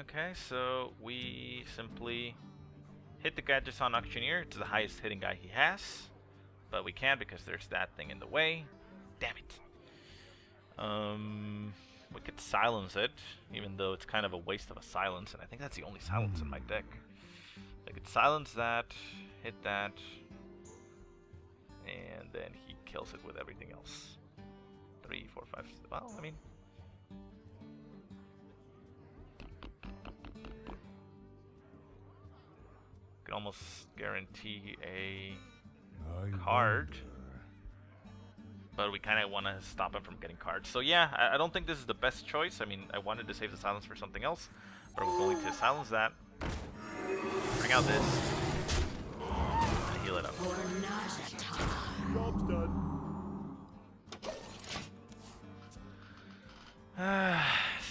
Okay, so we simply hit the Gadgets on Auctioneer. It's the highest hitting guy he has. But we can't because there's that thing in the way. Damn it. We could silence it, even though it's kind of a waste of a silence, and I think that's the only silence in my deck. I could silence that, hit that, and then he kills it with everything else. 3, 4, 5. Well, I mean, can almost guarantee a card. But we kind of want to stop him from getting cards. So yeah, I don't think this is the best choice. I mean, I wanted to save the silence for something else. But we're going to silence that. Bring out this. And heal it up. Job's done.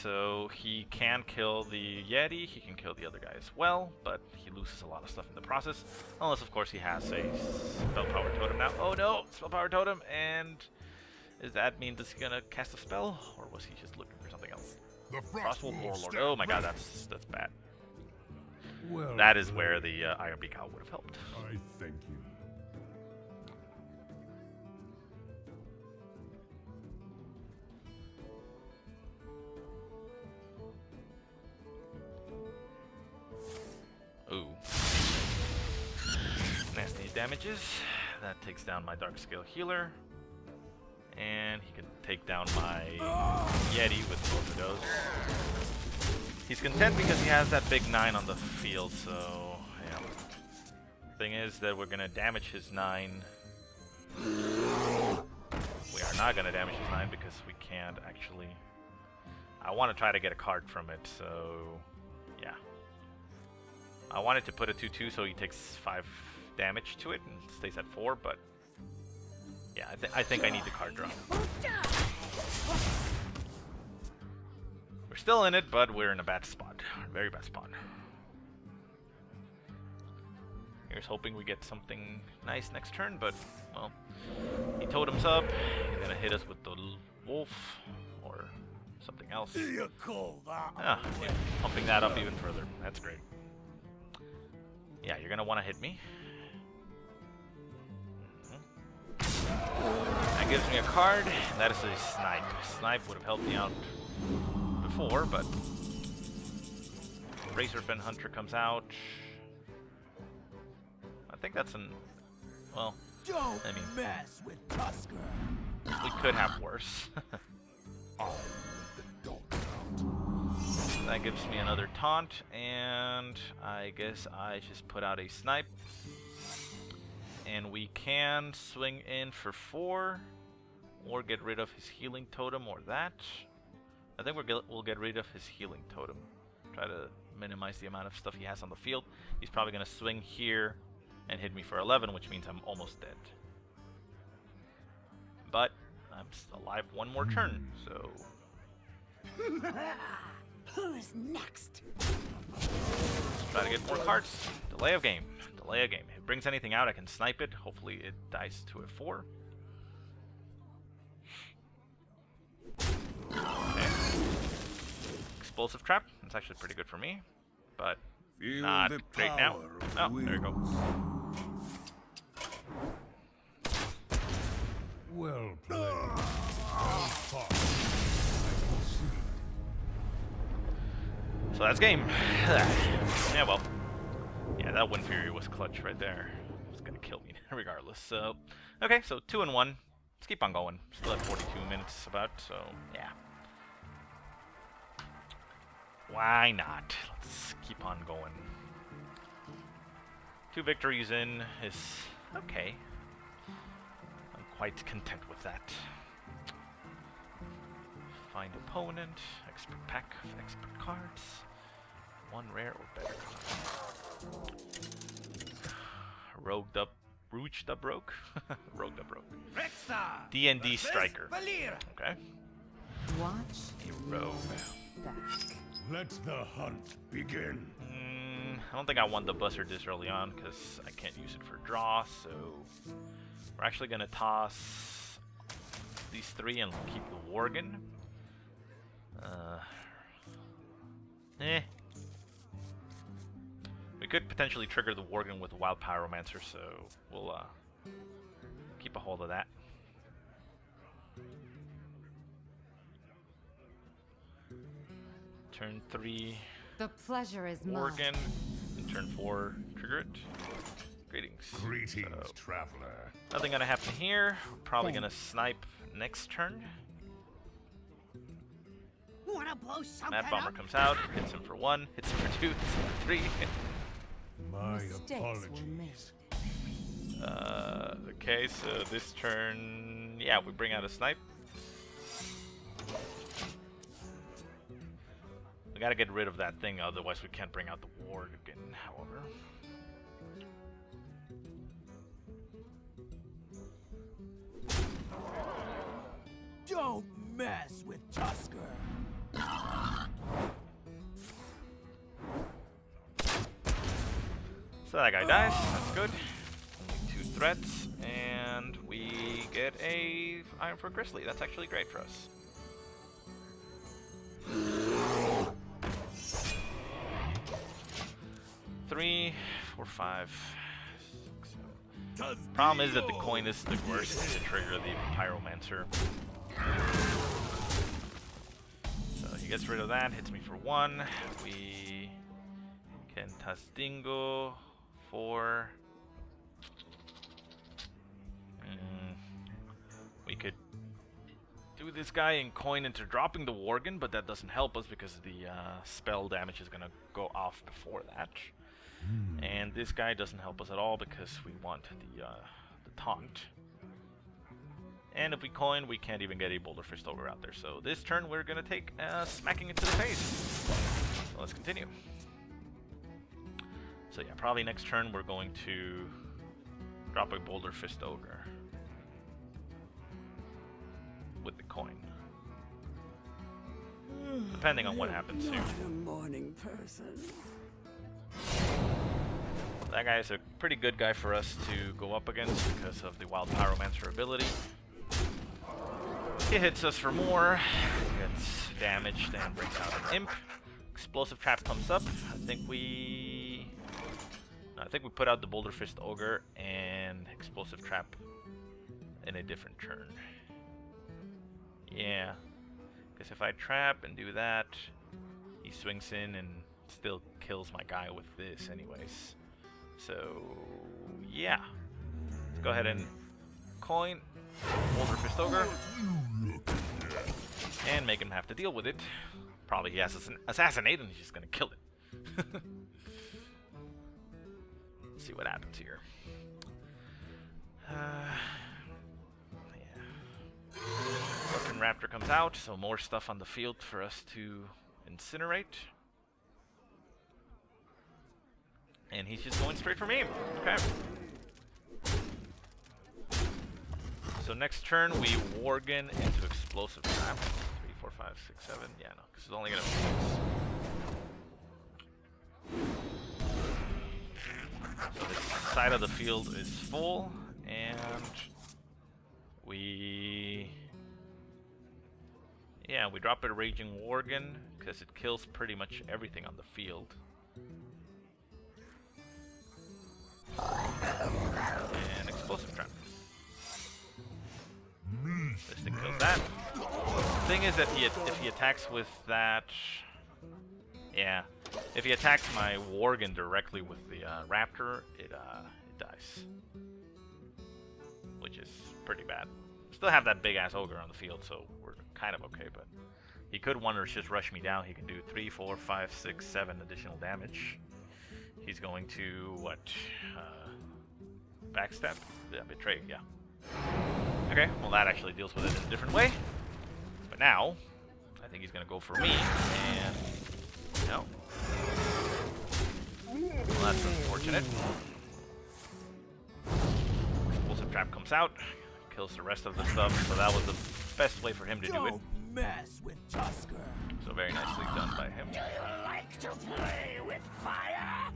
So he can kill the Yeti. He can kill the other guy as well. But he loses a lot of stuff in the process. Unless, of course, he has a Spell Power Totem now. Oh no! Spell Power Totem! And does that mean he's gonna cast a spell? Or was he just looking for something else? The Frostwolf Warlord. Oh my god, that's bad. Well, That is where the Iron Beak Owl would have helped. I thank you. Ooh. Nasty. damages. That takes down my Dark Scale Healer. And he can take down my Yeti with both of those. He's content because he has that big 9 on the field, so yeah. Thing is that we're gonna damage his 9. We are not gonna damage his 9 because we can't actually. I want to try to get a card from it, so yeah. I wanted to put a 2/2 so he takes 5 damage to it and stays at 4, but yeah, I think I need the card draw. We're still in it, but we're in a bad spot. Very bad spot. Here's hoping we get something nice next turn, but, well, he totems up. He's gonna hit us with the wolf or something else. You call that? Ah, yeah, pumping that up even further. That's great. Yeah, you're gonna want to hit me. That gives me a card, and that is a snipe. Snipe would have helped me out before, but Razorfen Hunter comes out. I think that's an, well, Don't I mean, mess with Tusker. we could have worse. That gives me another taunt, and I guess I just put out a snipe. And we can swing in for 4, or get rid of his healing totem, or that. I think we'll get rid of his healing totem. Try to minimize the amount of stuff he has on the field. He's probably going to swing here and hit me for 11, which means I'm almost dead. But I'm still alive one more turn, so... Who's next? Let's try to get more cards. Delay of game. Delay of game. If it brings anything out, I can snipe it. Hopefully it dies to a 4. Okay. Explosive trap. That's actually pretty good for me, but not great now. Oh, there you go. Well played. Well fought. I can see. So that's game. Yeah, well. Yeah, that Wind Fury was clutch right there. It's gonna kill me regardless. So, okay, so 2 and 1. Let's keep on going. Still at 42 minutes about, so yeah. Why not? Let's keep on going. 2 victories in is okay. I'm quite content with that. Find opponent, expert pack of expert cards. 1 rare or better card. Rogued up rogue. Rogued up rogue. D&D striker. Okay. Watch A rogue. back. Let the hunt begin. I don't think I want the Buster this early on because I can't use it for draw, so we're actually gonna toss these 3 and keep the Worgen. We could potentially trigger the Worgen with a Wild Pyromancer, so we'll keep a hold of that. Turn 3, The pleasure is mine. Worgen, and turn 4, trigger it. Greetings. Greetings, So, traveler. nothing gonna happen here. We're probably gonna snipe next turn. Wanna blow something Mad Bomber up? comes out, hits him for 1, hits him for 2, hits him for 3. My Mistakes were made. apologies. Okay, so this turn, yeah, we bring out a snipe. We gotta get rid of that thing, otherwise we can't bring out the ward again, however. Don't mess with Tusker. So that guy dies, that's good. Only 2 threats, and we get a Iron for Grizzly. That's actually great for us. Three, 4, 5, 6, 7. Problem is that the coin is the worst to trigger the Pyromancer. So he gets rid of that, hits me for 1. We can Tastingo for We could do this guy and coin into dropping the Worgen, but that doesn't help us because the spell damage is gonna go off before that. And this guy doesn't help us at all because we want the taunt. And if we coin, we can't even get a Boulder Fist Ogre out there. So this turn we're gonna take smacking it to the face. So let's continue. So yeah, probably next turn we're going to drop a Boulder Fist Ogre with the coin. Depending on what happens here. A morning person. That guy is a pretty good guy for us to go up against because of the Wild Pyromancer ability. He hits us for more, gets damaged, and brings out an Imp. Explosive Trap comes up. I think we put out the Boulder Fist Ogre and Explosive Trap in a different turn. Yeah, because if I trap and do that, he swings in and still kills my guy with this anyways. So, yeah. Let's go ahead and coin Boulder Fist Ogre and make him have to deal with it. Probably he has an assassinate and he's just gonna kill it. Let's see what happens here. Fucking Raptor comes out, so more stuff on the field for us to incinerate. And he's just going straight for me. Okay. So next turn we Worgen into Explosive Trap. 3, 4, 5, 6, 7. Yeah, no, because it's only gonna be 6. So this side of the field is full, and we drop a Raging Worgen because it kills pretty much everything on the field. And Explosive Trap. This thing kills that. The thing is that if he attacks with that, yeah, if he attacks my Worgen directly with the Raptor, it dies, which is pretty bad. Still have that big ass ogre on the field, so we're kind of okay. But he could just rush me down. He can do 3, 4, 5, 6, 7 additional damage. He's going to what? Backstep? Yeah, betray. Yeah. Okay, well that actually deals with it in a different way. But now, I think he's gonna go for me, and no. Well, that's unfortunate. Explosive Trap comes out, kills the rest of the stuff, so that was the best way for him to do it. Don't mess with Tusker. So very nicely done by him. Do you like to play with fire?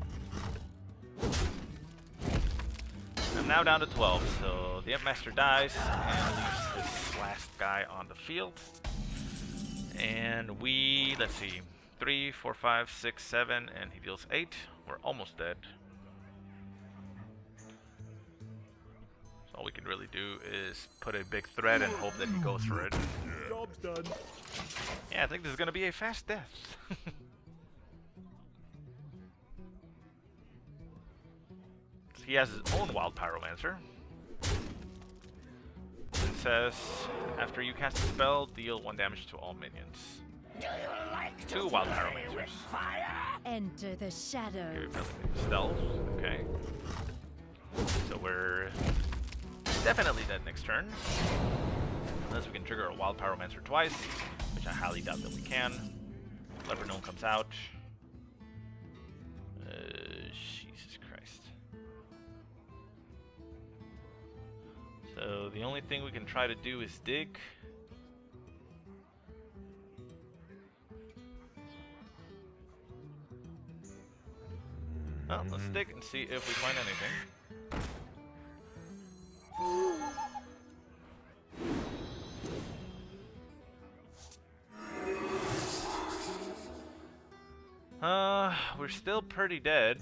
I'm now down to 12, so the Imp Master dies and leaves this last guy on the field. And we, let's see, 3, 4, 5, 6, 7, and he deals 8. We're almost dead. So all we can really do is put a big threat and hope that he goes for it. Job's done. Yeah, I think this is gonna be a fast death. He has his own Wild Pyromancer. It says, after you cast a spell, deal 1 damage to all minions. Do you like 2 Wild Pyromancers. Enter the Okay, shadows. stealth. Okay. So we're definitely dead next turn. Unless we can trigger a Wild Pyromancer twice, which I highly doubt that we can. Leopard Gnome comes out. Jesus Christ. So the only thing we can try to do is dig. Well, let's dig and see if we find anything. We're still pretty dead.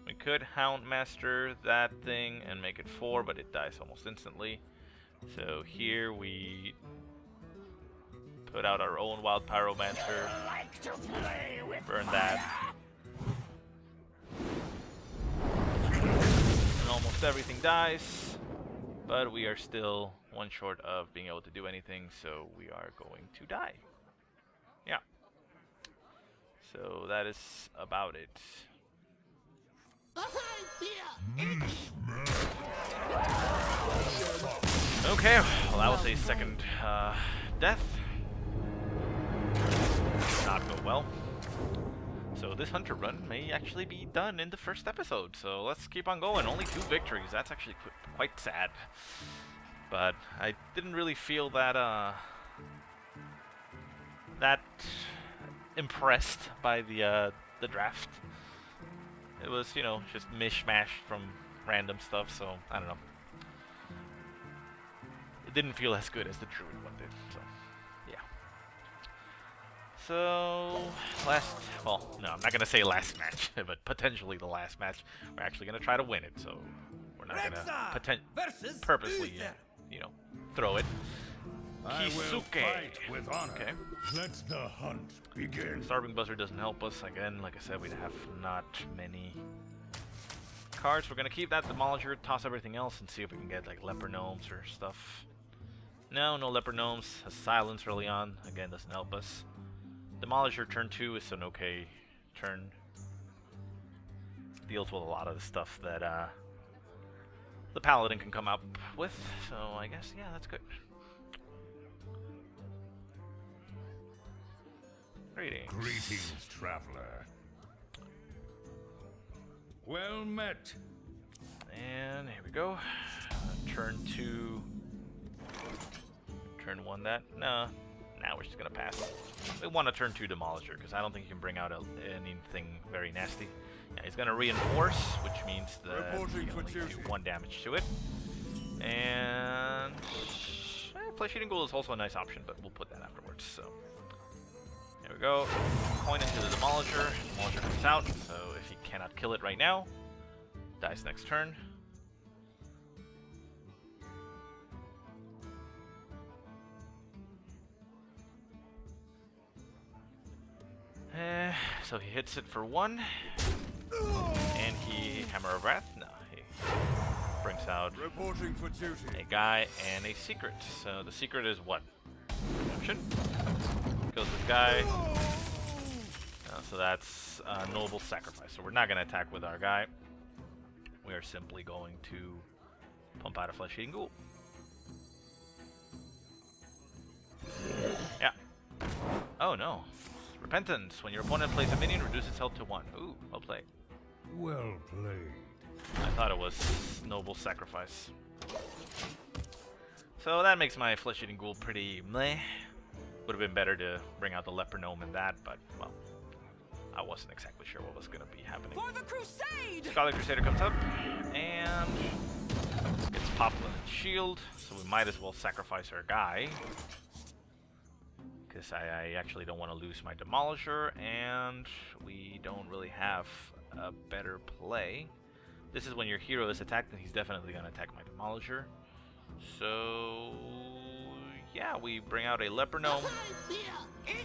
We could Houndmaster that thing and make it 4, but it dies almost instantly. So here we put out our own Wild Pyromancer, burn that, and almost Almost everything dies, but we are still one short of being able to do anything, so we are going to die. Yeah. So that is about it. Okay, well that was a second death. Did not go well. So this hunter run may actually be done in the first episode. So let's keep on going. Only 2 victories. That's actually quite sad. But I didn't really feel that that impressed by the draft. It was, you know, just mishmash from random stuff. So I don't know. It didn't feel as good as the druid one did. So yeah. So, well, no, I'm not going to say last match, but potentially the last match. We're actually going to try to win it, so we're not going to purposely, you know, throw it. I will Kisuke. fight with honor. Okay. Let the hunt begin. Starving Buzzard doesn't help us. Again, like I said, we have not many cards. We're going to keep that Demolisher, toss everything else, and see if we can get, like, Leper Gnomes or stuff. No Leper Gnomes. Has Silence early on. Again, doesn't help us. Demolisher turn 2 is an okay turn. Deals with a lot of the stuff that the Paladin can come up with. So I guess, yeah, that's good. Greetings. Greetings, traveler. Well met. And here we go. Turn 2. Turn 1 that. No. Now we're just going to pass. We want to turn 2 Demolisher, because I don't think you can bring out anything very nasty. Yeah, he's going to reinforce, which means that he only do 1 damage to it. And Flesh Eating Ghoul is also a nice option, but we'll put that afterwards. So there we go. Coin into the Demolisher. Demolisher comes out, so if he cannot kill it right now, dies next turn. So he hits it for 1, and he Hammer of Wrath. No, he brings out Reporting for duty. a guy and a secret. So the secret is what? Redemption. Kills this guy. So that's Noble Sacrifice. So we're not going to attack with our guy. We are simply going to pump out a Flesh Eating Ghoul. Yeah. Oh no. Repentance. When your opponent plays a minion, reduce its health to 1. Ooh, well played. Well played. I thought it was Noble Sacrifice. So that makes my Flesh Eating Ghoul pretty meh. Would have been better to bring out the Leper Gnome in that, but, well, I wasn't exactly sure what was going to be happening. For the crusade! Scarlet Crusader comes up, and gets popped with a shield, so we might as well sacrifice our guy. Because I actually don't want to lose my Demolisher, and we don't really have a better play. This is when your hero is attacked, and he's definitely going to attack my Demolisher. So, yeah, we bring out a Leper Gnome,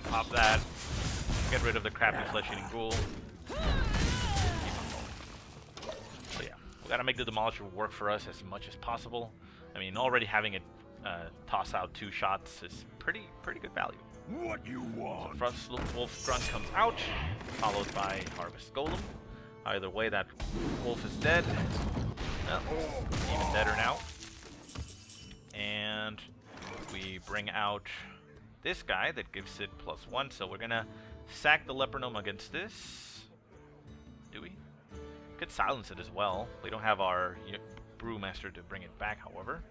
pop that, get rid of the crappy Flesh Eating Ghoul. So yeah, we got to make the Demolisher work for us as much as possible. I mean, already having it toss out 2 shots is pretty good value. What you want? So Wolf Grunt comes out, followed by Harvest Golem. Either way, that wolf is dead. No, even deader now. And we bring out this guy that gives it +1. So we're gonna sack the Leper Gnome against this. Do we? Could silence it as well. We don't have our Brewmaster to bring it back, however.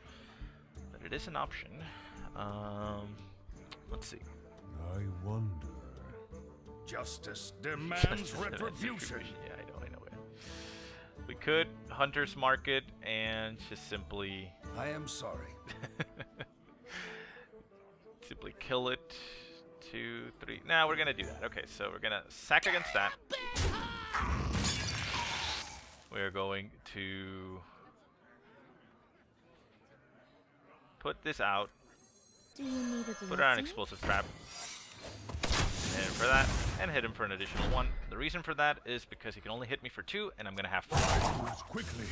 But it is an option. Let's see. I wonder. Justice demands retribution. Yeah, I know it. We could Hunter's Market and just simply I am sorry. simply kill it. 2, 3. Nah, we're gonna do that. Okay, so we're gonna sack against that. We're going to put this out. Do you need a Put it on an blessing? explosive trap. Hit him for that, and hit him for an additional 1. The reason for that is because he can only hit me for 2, and I'm gonna have 4. Quickly.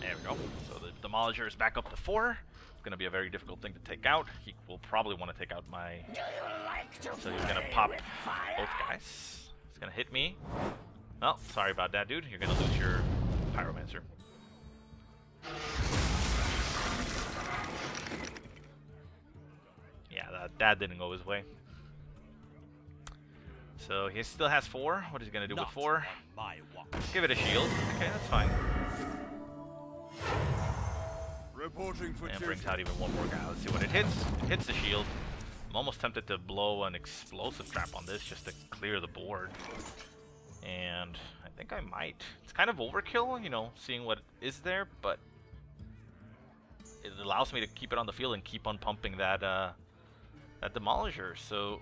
There we go. So the Demolisher is back up to 4. It's going to be a very difficult thing to take out. He will probably want to take out my... Do you like to So he's going to play pop with fire? both guys. He's going to hit me. Well, sorry about that, dude. You're going to lose your Pyromancer. Yeah, that didn't go his way. So he still has 4. What is he going to do with 4? Give it a shield. Okay, that's fine. Reporting for And duty. brings out even one more guy. Let's see what it hits. It hits the shield. I'm almost tempted to blow an explosive trap on this just to clear the board. And I think I might. It's kind of overkill, you know, seeing what is there, but it allows me to keep it on the field and keep on pumping that that Demolisher. So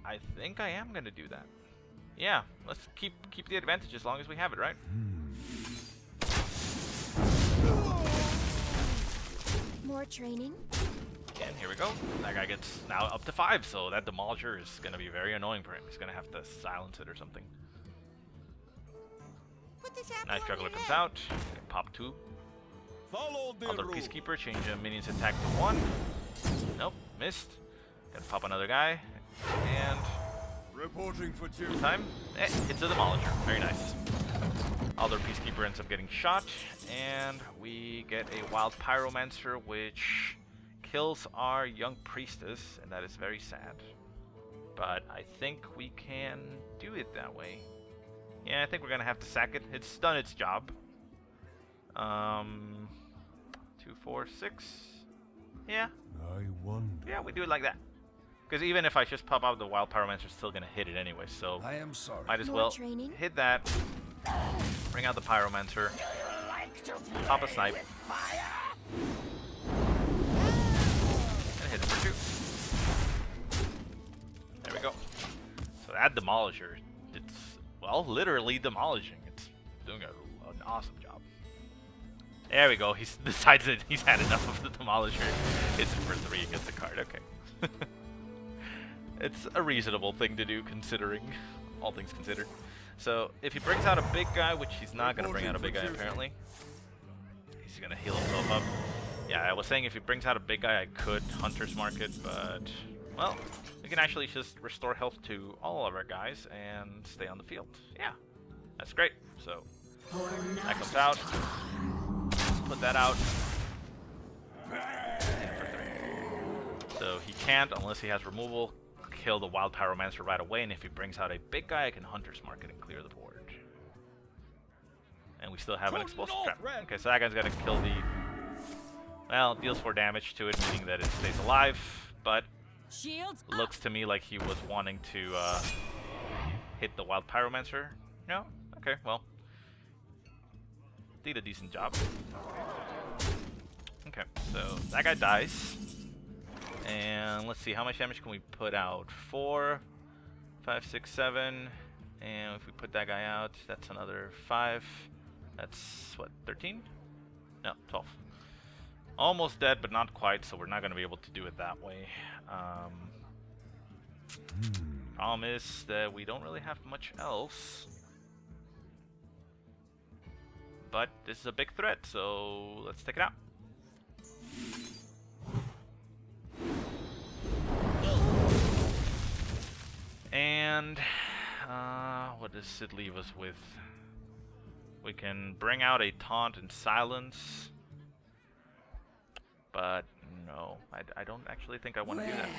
I think I am gonna do that. Yeah, let's keep the advantage as long as we have it, right? More training? And here we go. That guy gets now up to 5, so that Demolisher is gonna be very annoying for him. He's gonna have to silence it or something. Nice Juggler comes out. Can pop 2. Follow the Other rules. Peacekeeper, change a minion's attack to 1. Nope, missed. Gonna pop another guy. And Reporting for duty. this time, it's a Demolisher. Very nice. Other Peacekeeper ends up getting shot. And we get a Wild Pyromancer, which kills our Young Priestess. And that is very sad. But I think we can do it that way. Yeah, I think we're gonna have to sack it. It's done its job. 2, 4, 6. Yeah, I wonder. yeah, we do it like that. Because even if I just pop out the Wild Pyromancer, it's still gonna hit it anyway. So I am sorry. might as More well training? hit that. Bring out the Pyromancer. Do you like to Pop a play snipe. with fire? And hit it for 2. There we go. So that Demolisher, it's, well, literally demolishing. It's doing an awesome job. There we go. He's decides that he's had enough of the Demolisher. Hits it for 3 against the card. Okay. It's a reasonable thing to do, considering all things considered. So if he brings out a big guy, which he's not going to bring out a big guy apparently, he's going to heal himself up. Yeah, I was saying if he brings out a big guy, I could Hunter's Mark it, but well, we can actually just restore health to all of our guys and stay on the field. Yeah, that's great. So that comes out. Put that out. So he can't, unless he has removal, kill the Wild Pyromancer right away, and if he brings out a big guy, I can Hunter's Mark it and clear the board. And we still have an explosive trap. Okay, so that guy's got to kill the... Well, deals 4 damage to it, meaning that it stays alive, but Shields looks to me like he was wanting to hit the Wild Pyromancer. No? Okay, well. Did a decent job. Okay, so that guy dies. And let's see, how much damage can we put out? 4, 5, 6, 7. And if we put that guy out, that's another 5. That's, what, 13? No, 12. Almost dead, but not quite, so we're not going to be able to do it that way. Problem is that we don't really have much else. But this is a big threat, so let's take it out. And what does it leave us with? We can bring out a taunt and silence. But no, I don't actually think I want to do that.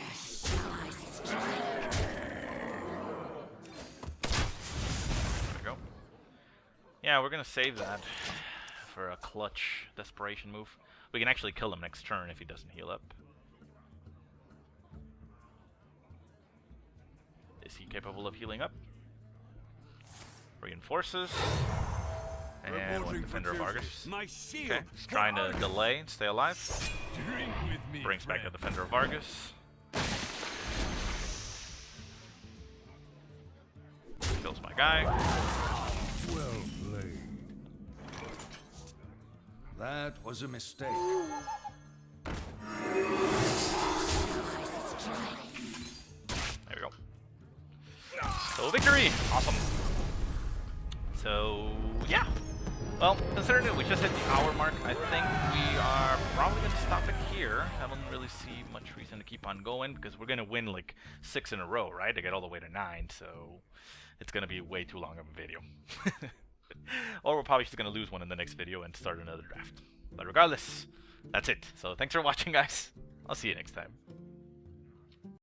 There we go. Yeah, we're gonna save that for a clutch desperation move. We can actually kill him next turn if he doesn't heal up. Is he capable of healing up? Reinforces. And one Defender of Argus. My shield. Okay, he's trying to delay and stay alive. Drink with me. Brings back a friend. Defender of Argus. Kills my guy. Well played. That was a mistake. There we go. So victory! Awesome. So yeah, Well, considering that we just hit the hour mark, I think we are probably going to stop it here. I don't really see much reason to keep on going because we're going to win like 6 in a row, right? To get all the way to 9, so it's going to be way too long of a video. Or we're probably just going to lose one in the next video and start another draft. But regardless, that's it. So thanks for watching, guys. I'll see you next time.